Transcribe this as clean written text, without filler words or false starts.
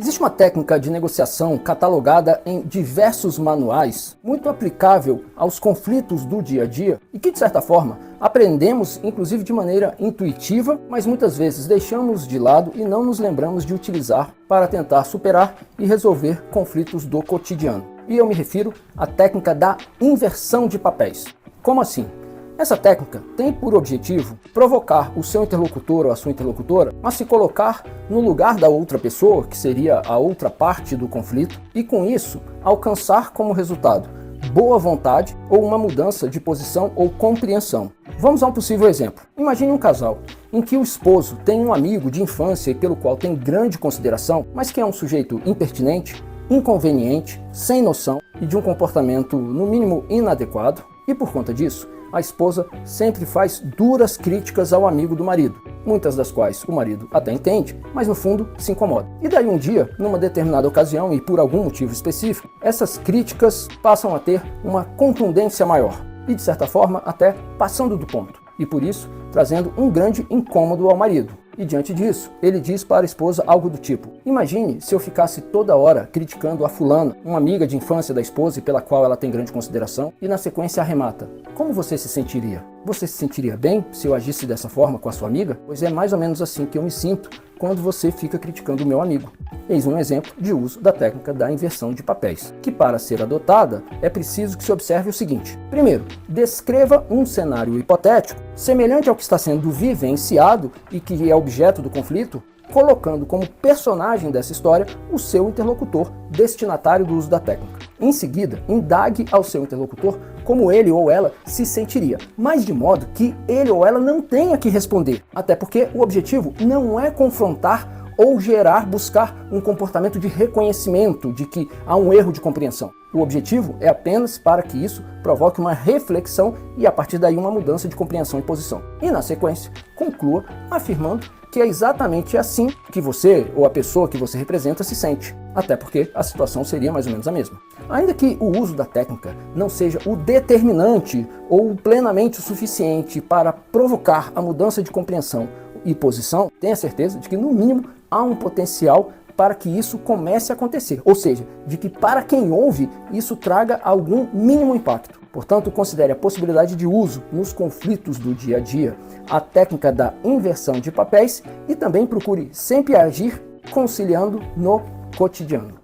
Existe uma técnica de negociação catalogada em diversos manuais, muito aplicável aos conflitos do dia a dia e que, de certa forma, aprendemos inclusive de maneira intuitiva, mas muitas vezes deixamos de lado e não nos lembramos de utilizar para tentar superar e resolver conflitos do cotidiano. E eu me refiro à técnica da inversão de papéis. Como assim? Essa técnica tem por objetivo provocar o seu interlocutor ou a sua interlocutora a se colocar no lugar da outra pessoa, que seria a outra parte do conflito, e com isso alcançar como resultado boa vontade ou uma mudança de posição ou compreensão. Vamos a um possível exemplo. Imagine um casal em que o esposo tem um amigo de infância e pelo qual tem grande consideração, mas que é um sujeito impertinente, inconveniente, sem noção e de um comportamento no mínimo inadequado, e por conta disso, a esposa sempre faz duras críticas ao amigo do marido, muitas das quais o marido até entende, mas no fundo se incomoda. E daí um dia, numa determinada ocasião e por algum motivo específico, essas críticas passam a ter uma contundência maior e, de certa forma, até passando do ponto, e por isso trazendo um grande incômodo ao marido. E diante disso, ele diz para a esposa algo do tipo: imagine se eu ficasse toda hora criticando a fulana, uma amiga de infância da esposa e pela qual ela tem grande consideração, e na sequência arremata: como você se sentiria? Você se sentiria bem se eu agisse dessa forma com a sua amiga? Pois é mais ou menos assim que eu me sinto quando você fica criticando o meu amigo. Eis um exemplo de uso da técnica da inversão de papéis, que para ser adotada é preciso que se observe o seguinte. Primeiro, descreva um cenário hipotético semelhante ao que está sendo vivenciado e que é objeto do conflito, colocando como personagem dessa história o seu interlocutor destinatário do uso da técnica. Em seguida, indague ao seu interlocutor como ele ou ela se sentiria, mas de modo que ele ou ela não tenha que responder, até porque o objetivo não é confrontar ou buscar um comportamento de reconhecimento de que há um erro de compreensão. O objetivo é apenas para que isso provoque uma reflexão e a partir daí uma mudança de compreensão e posição. E na sequência, conclua afirmando que é exatamente assim que você ou a pessoa que você representa se sente, até porque a situação seria mais ou menos a mesma. Ainda que o uso da técnica não seja o determinante ou plenamente o suficiente para provocar a mudança de compreensão e posição, tenha certeza de que no mínimo há um potencial para que isso comece a acontecer, ou seja, de que para quem ouve isso traga algum mínimo impacto. Portanto, considere a possibilidade de uso nos conflitos do dia a dia, a técnica da inversão de papéis e também procure sempre agir conciliando no cotidiano.